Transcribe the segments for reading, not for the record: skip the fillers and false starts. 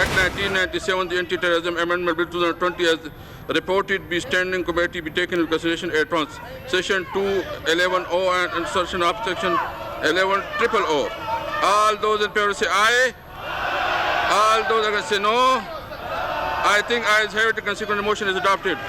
Act 1997, the Anti-Terrorism Amendment Bill 2020 as reported be standing committee be taken into consideration at once. Section 211O and insertion of section 11000. All those in favor say aye. All those against say no. I think ayes have it. Consequent motion is adopted.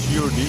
COD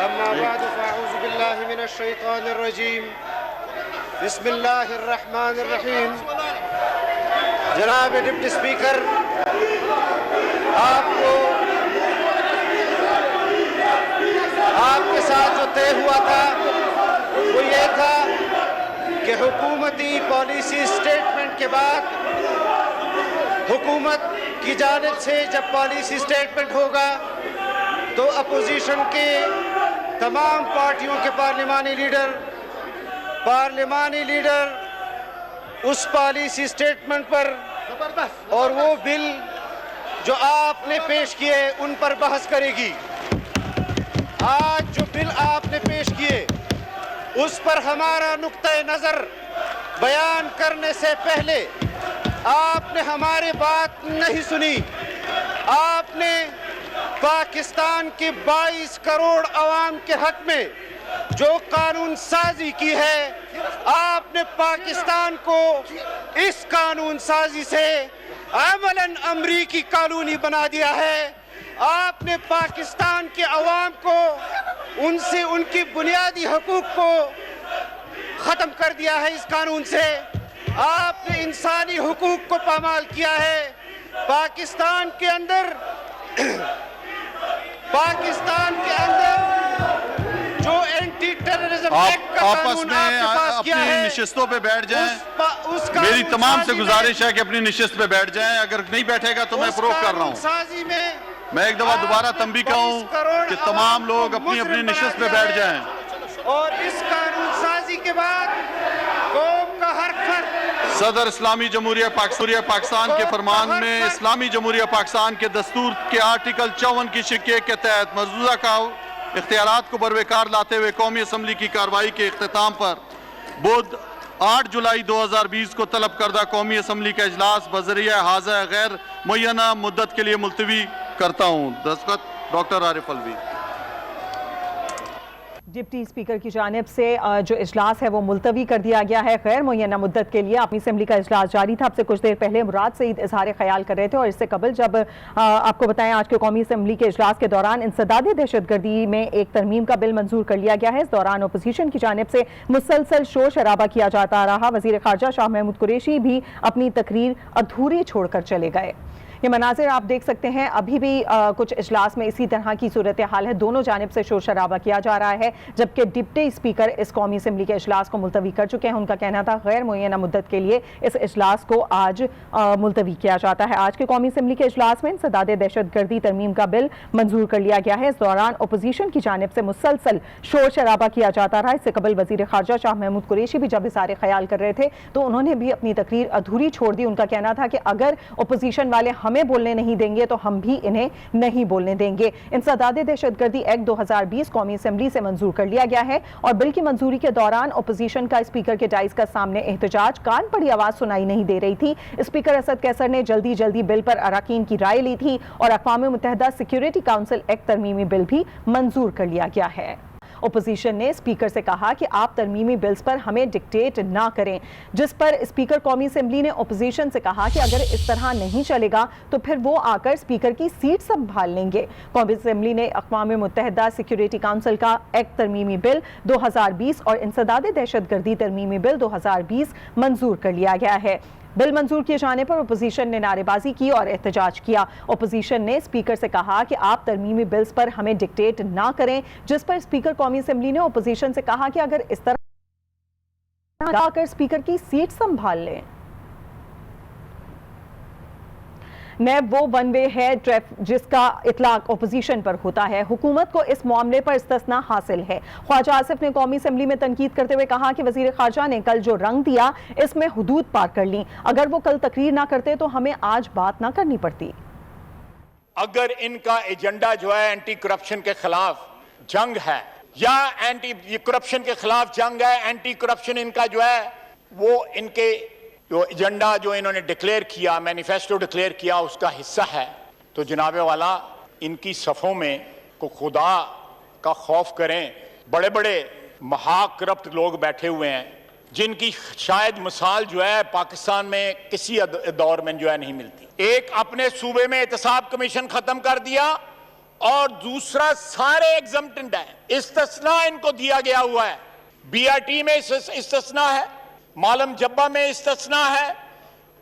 أما بعد فأعوذ بالله من الشيطان الرجيم بسم الله الرحمن الرحیم. جناب ڈپٹی اسپیکر، آپ کے ساتھ جو طے ہوا تھا وہ یہ تھا کہ حکومتی پالیسی اسٹیٹمنٹ کے بعد حکومت کی جانب سے جب پالیسی اسٹیٹمنٹ ہوگا تو اپوزیشن کے تمام پارٹیوں کے پارلیمانی لیڈر اس پالیسی اسٹیٹمنٹ پر اور وہ بل جو آپ نے پیش کیے ان پر بحث کرے گی. آج جو بل آپ نے پیش کیے اس پر ہمارا نقطۂ نظر بیان کرنے سے پہلے آپ نے ہماری بات نہیں سنی. آپ نے پاکستان کے 22 کروڑ عوام کے حق میں جو قانون سازی کی ہے، آپ نے پاکستان کو اس قانون سازی سے عملاً امریکی کالونی بنا دیا ہے. آپ نے پاکستان کے عوام کو ان سے ان کی بنیادی حقوق کو ختم کر دیا ہے. اس قانون سے آپ نے انسانی حقوق کو پامال کیا ہے. پاکستان کے اندر جو اینٹی ٹیررزم ایکٹ کا قانون آپ نے پاس کیا ہے، اپنی نشستوں پہ بیٹھ جائیں. میری تمام سے گزارش ہے کہ اپنی نشست پہ بیٹھ جائیں. اگر نہیں بیٹھے گا تو میں فروغ کر رہا ہوں. میں ایک دفعہ دوبارہ تنبیہ کروں کہ تمام لوگ اپنی اپنی نشست پہ بیٹھ جائیں. اور اس قانون سازی کے بعد قوم کا ہر فرد صدر اسلامی جمہوریہ پاکستان کے فرمان میں اسلامی جمہوریہ پاکستان کے دستور کے آرٹیکل 54 کی شق 1 کے تحت مجوزہ کا اختیارات کو بروکار لاتے ہوئے قومی اسمبلی کی کارروائی کے اختتام پر بدھ 8 جولائی 2020 کو طلب کردہ قومی اسمبلی کا اجلاس بذریعہ حاضر غیر معینہ مدت کے لیے ملتوی کرتا ہوں. دستخط ڈاکٹر عارف الوی. ڈپٹی اسپیکر کی جانب سے جو اجلاس ہے وہ ملتوی کر دیا گیا ہے غیر معینہ مدت کے لیے. اپنی اسمبلی کا اجلاس جاری تھا. اب سے کچھ دیر پہلے مراد سعید اظہار خیال کر رہے تھے اور اس سے قبل جب آپ کو بتائیں آج کے قومی اسمبلی کے اجلاس کے دوران انسداد دہشت گردی میں ایک ترمیم کا بل منظور کر لیا گیا ہے. اس دوران اپوزیشن کی جانب سے مسلسل شور شرابہ کیا جاتا رہا. وزیر خارجہ شاہ محمود قریشی بھی اپنی تقریر ادھوری چھوڑ کر چلے گئے. یہ مناظر آپ دیکھ سکتے ہیں. ابھی بھی کچھ اجلاس میں اسی طرح کی صورتحال ہے. دونوں جانب سے شور شرابہ کیا جا رہا ہے جبکہ ڈپٹی اسپیکر اس قومی اسمبلی کے اجلاس کو ملتوی کر چکے ہیں. ان کا کہنا تھا غیر معینہ مدت کے لیے اس اجلاس کو آج ملتوی کیا جاتا ہے. آج کے قومی اسمبلی کے اجلاس میں انسداد دہشت گردی ترمیم کا بل منظور کر لیا گیا ہے. اس دوران اپوزیشن کی جانب سے مسلسل شور شرابہ کیا جاتا رہا. اس سے قبل وزیر خارجہ شاہ محمود قریشی بھی جب اظہار خیال کر رہے تھے تو انہوں نے بھی اپنی تقریر ادھوری چھوڑ دی. ان کا کہنا تھا کہ اگر اپوزیشن والے ہمیں بولنے نہیں دیں گے تو ہم بھی انہیں نہیں بولنے دیں گے. انسداد دہشت گردی ایکٹ 2020 قومی اسمبلی سے منظور کر لیا گیا ہے اور بل کی منظوری کے دوران اپوزیشن کا اسپیکر کے ڈائز کا سامنے احتجاج کان پڑی آواز سنائی نہیں دے رہی تھی. اسپیکر اسد کیسر نے جلدی بل پر اراکین کی رائے لی تھی اور اقوام متحدہ سیکیورٹی کونسل ایکٹ ترمیمی بل بھی منظور کر لیا گیا ہے. اپوزیشن نے اسپیکر سے کہا کہ آپ ترمیمی بلز پر ہمیں ڈکٹیٹ نہ کریں، جس پر اسپیکر قومی اسمبلی نے اپوزیشن سے کہا کہ اگر اس طرح نہیں چلے گا تو پھر وہ آ کر اسپیکر کی سیٹ سنبھال لیں گے. قومی اسمبلی نے اقوام متحدہ سیکیورٹی کونسل کا ایکٹ ترمیمی بل 2020 اور انسداد دہشت گردی ترمیمی بل 2020 منظور کر لیا گیا ہے. بل منظور کیے جانے پر اپوزیشن نے نعرے بازی کی اور احتجاج کیا. اپوزیشن نے اسپیکر سے کہا کہ آپ ترمیمی بلز پر ہمیں ڈکٹیٹ نہ کریں، جس پر اسپیکر قومی اسمبلی نے اپوزیشن سے کہا کہ اگر اس طرح آ کر اسپیکر کی سیٹ سنبھال لیں. نیب وہ ون وے ہے جس کا اطلاق اپوزیشن پر ہوتا ہے. حکومت کو اس معاملے پر استثناء حاصل ہے. خواجہ آصف نے قومی اسمبلی میں تنقید کرتے ہوئے کہا کہ وزیر خارجہ نے کل جو رنگ دیا اس میں حدود پار کر لیں. اگر وہ کل تقریر نہ کرتے تو ہمیں آج بات نہ کرنی پڑتی. اگر ان کا ایجنڈا جو ہے اینٹی کرپشن کے خلاف جنگ ہے یا اینٹی کرپشن کے خلاف جنگ ہے، اینٹی کرپشن ان کا جو ہے وہ ان کے جو ایجنڈا جو انہوں نے ڈکلیئر کیا، مینیفیسٹو ڈکلیئر کیا، اس کا حصہ ہے، تو جناب والا ان کی صفوں میں کو خدا کا خوف کریں. بڑے بڑے مہا کرپٹ لوگ بیٹھے ہوئے ہیں جن کی شاید مثال جو ہے پاکستان میں کسی دور میں جو ہے نہیں ملتی. ایک اپنے صوبے میں احتساب کمیشن ختم کر دیا اور دوسرا سارے ایگزمپٹڈ ہیں, استثناء ان کو دیا گیا ہوا ہے. BRT میں استثناء ہے, معلم جبہ میں استثناء ہے,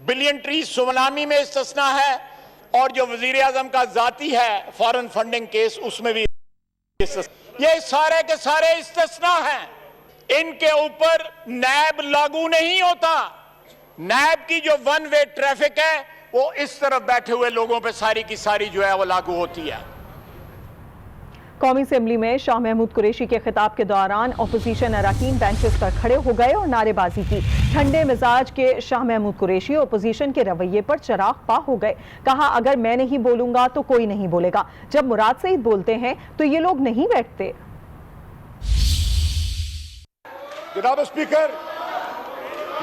بلین ٹری سونامی میں استثناء ہے, اور جو وزیر اعظم کا ذاتی ہے فارن فنڈنگ کیس اس میں بھی استثناء. یہ سارے کے سارے استثناء ہیں. ان کے اوپر نیب لاگو نہیں ہوتا. نیب کی جو ون وے ٹریفک ہے وہ اس طرف بیٹھے ہوئے لوگوں پہ ساری کی ساری جو ہے وہ لاگو ہوتی ہے. قومی اسمبلی میں شاہ محمود قریشی کے خطاب کے دوران اپوزیشن اراکین بینچز پر کھڑے ہو گئے اور نعرے بازی کی. ٹھنڈے مزاج کے شاہ محمود قریشی اپوزیشن کے رویے پر چراغ پا ہو گئے. کہا اگر میں نہیں بولوں گا تو کوئی نہیں بولے گا. جب مراد سعید بولتے ہیں تو یہ لوگ نہیں بیٹھتے. جناب اسپیکر,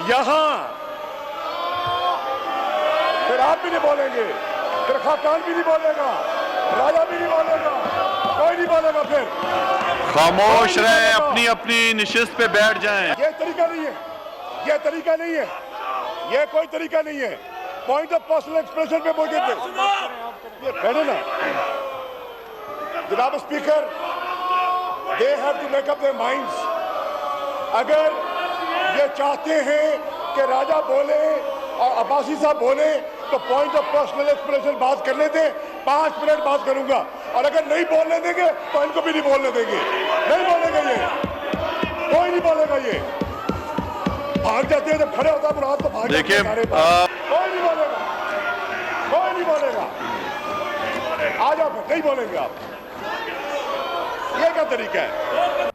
یہاں پھر آپ بھی نہیں بولیں گے, پھر خاقان بھی نہیں بولے گا, راجہ بھی نہیں بولے گا, کوئی نہیں بولے گا. پھر خاموش رہیں, اپنی اپنی نشست پہ بیٹھ جائیں. یہ طریقہ نہیں ہے, یہ طریقہ نہیں ہے, یہ کوئی طریقہ نہیں ہے. پوائنٹ آف پرسنل ایکسپریشن پہ بول کے یہ بیٹھے نا. جناب speaker, they have to make up their minds. اگر یہ چاہتے ہیں کہ راجہ بولے اور عباسی صاحب بولے تو پوائنٹ آف پرسنل ایکسپریشن بات کرنے دیں. 5 منٹ بات کروں گا, اور اگر نہیں بولنے دیں گے تو ان کو بھی نہیں بولنے دیں گے. نہیں بولے گا, یہ کوئی نہیں بولے گا. یہ بھاگ جاتے ہیں, جب کھڑے ہوتا ہے مراد تو بھاگ جاتے ہیں سارے. کوئی نہیں بولے گا, کوئی نہیں بولے گا. آ جاؤ, نہیں بولیں گے آپ. یہ کیا طریقہ ہے؟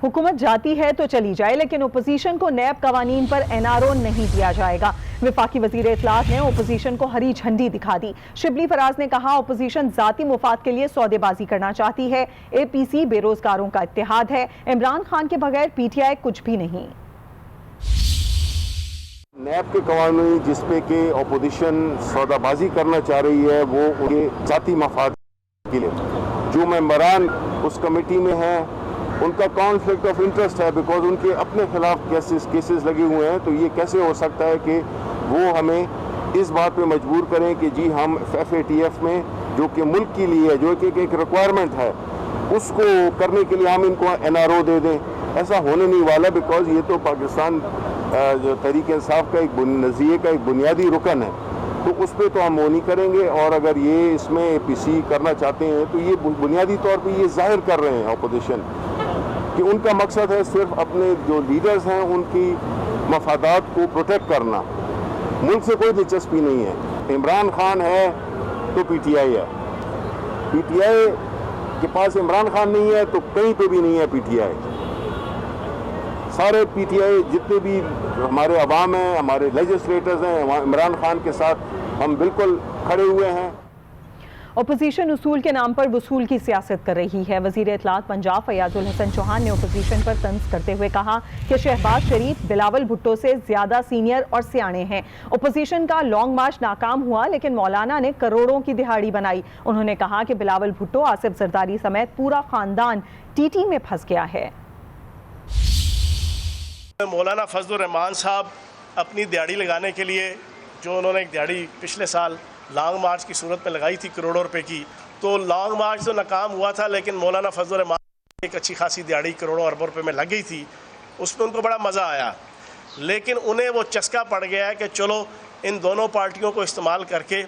حکومت جاتی ہے تو چلی جائے, لیکن اپوزیشن کو نیب قوانین پر NRO نہیں دیا جائے گا. وفاقی وزیر اطلاعات نے اپوزیشن کو ہری جھنڈی دکھا دی. شبلی فراز نے کہا اپوزیشن ذاتی مفاد کے لیے سودے بازی کرنا چاہتی ہے. APC بے روزگاروں کا اتحاد ہے. عمران خان کے بغیر PTI کچھ بھی نہیں. نیب کے قوانین جس پہ کہ اپوزیشن سودا بازی کرنا چاہ رہی ہے وہ ان کے ذاتی مفاد کے لیے. جو ممبران اس کمیٹی میں ہیں ان کا کانفلکٹ آف انٹرسٹ ہے, بیکاز ان کے اپنے خلاف کیسز لگے ہوئے ہیں. تو یہ کیسے ہو سکتا ہے کہ وہ ہمیں اس بات پہ مجبور کریں کہ جی ہم FATF میں جو کہ ملک کے لیے جو کہ ایک ریکوائرمنٹ ہے اس کو کرنے کے لیے ہم ان کو NRO دے دیں. ایسا ہونے نہیں والا, بیکاز یہ تو پاکستان جو تحریک انصاف کا ایک نظریے کا ایک بنیادی رکن ہے. تو اس پہ تو ہم وہ نہیں کریں گے. اور اگر یہ اس میں APC کرنا چاہتے ہیں تو یہ بنیادی طور پہ یہ ظاہر کر رہے ہیں اپوزیشن کہ ان کا مقصد ہے صرف اپنے جو لیڈرز ہیں ان کی مفادات کو پروٹیکٹ کرنا. ملک سے کوئی دلچسپی نہیں ہے. عمران خان ہے تو PTI ہے. PTI کے پاس عمران خان نہیں ہے تو کہیں پہ بھی نہیں ہے PTI. سارے PTI جتنے بھی ہمارے عوام ہیں, ہمارے لیجسلیٹرز ہیں, عمران خان کے ساتھ ہم بالکل کھڑے ہوئے ہیں. اپوزیشن اصول کے نام پر وصول کی سیاست کر رہی ہے. وزیر اطلاعات پنجاب فیاض الحسن چوہان نے اپوزیشن پر طنز کرتے ہوئے کہا کہ شہباز شریف بلاول بھٹو سے زیادہ سینئر اور سیانے ہیں. اپوزیشن کا لانگ مارچ ناکام ہوا لیکن مولانا نے کروڑوں کی دہاڑی بنائی. انہوں نے کہا کہ بلاول بھٹو, آصف زرداری سمیت پورا خاندان TT میں پھنس گیا ہے. مولانا فضل الرحمان صاحب اپنی دیہڑی لگانے کے لیے جو انہوں نے ایک دیہڑی پچھلے سال لانگ مارچ کی صورت میں لگائی تھی کروڑوں روپے کی, تو لانگ مارچ تو ناکام ہوا تھا لیکن مولانا فضل الرحمان ایک اچھی خاصی دیہڑی کروڑوں اربوں روپے میں لگ گئی تھی. اس میں ان کو بڑا مزہ آیا, لیکن انہیں وہ چسکا پڑ گیا ہے کہ چلو ان دونوں پارٹیوں کو استعمال کر کے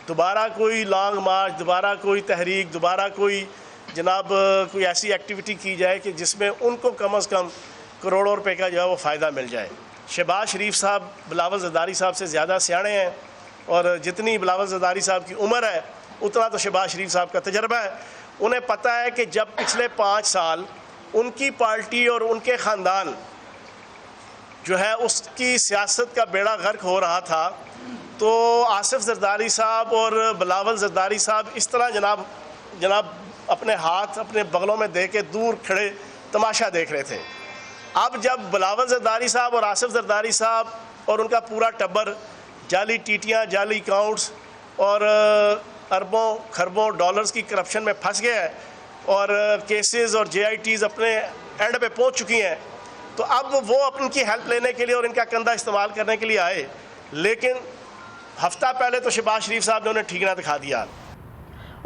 دوبارہ کوئی لانگ مارچ, دوبارہ کوئی تحریک, دوبارہ کوئی جناب کوئی ایسی ایکٹیویٹی کی جائے کہ جس میں ان کو کم از کم کروڑوں روپے کا جو ہے وہ فائدہ مل جائے. شہباز شریف صاحب بلاول زرداری صاحب سے زیادہ سیانے ہیں, اور جتنی بلاول زرداری صاحب کی عمر ہے اتنا تو شہباز شریف صاحب کا تجربہ ہے. انہیں پتہ ہے کہ جب پچھلے 5 سال ان کی پارٹی اور ان کے خاندان جو ہے اس کی سیاست کا بیڑا غرق ہو رہا تھا تو آصف زرداری صاحب اور بلاول زرداری صاحب اس طرح جناب اپنے ہاتھ اپنے بغلوں میں دے کے دور کھڑے تماشا دیکھ رہے تھے. اب جب بلاول زرداری صاحب اور آصف زرداری صاحب اور ان کا پورا ٹبر جعلی ٹیٹیاں, جعلی اکاؤنٹس اور اربوں خربوں ڈالرز کی کرپشن میں پھنس گیا ہے اور کیسز اور JITs اپنے اینڈ پہ پہنچ چکی ہیں, تو اب وہ ان کی ہیلپ لینے کے لیے اور ان کا کندھا استعمال کرنے کے لیے آئے. لیکن ہفتہ پہلے تو شہباز شریف صاحب نے انہیں ٹھیک نہ دکھا دیا.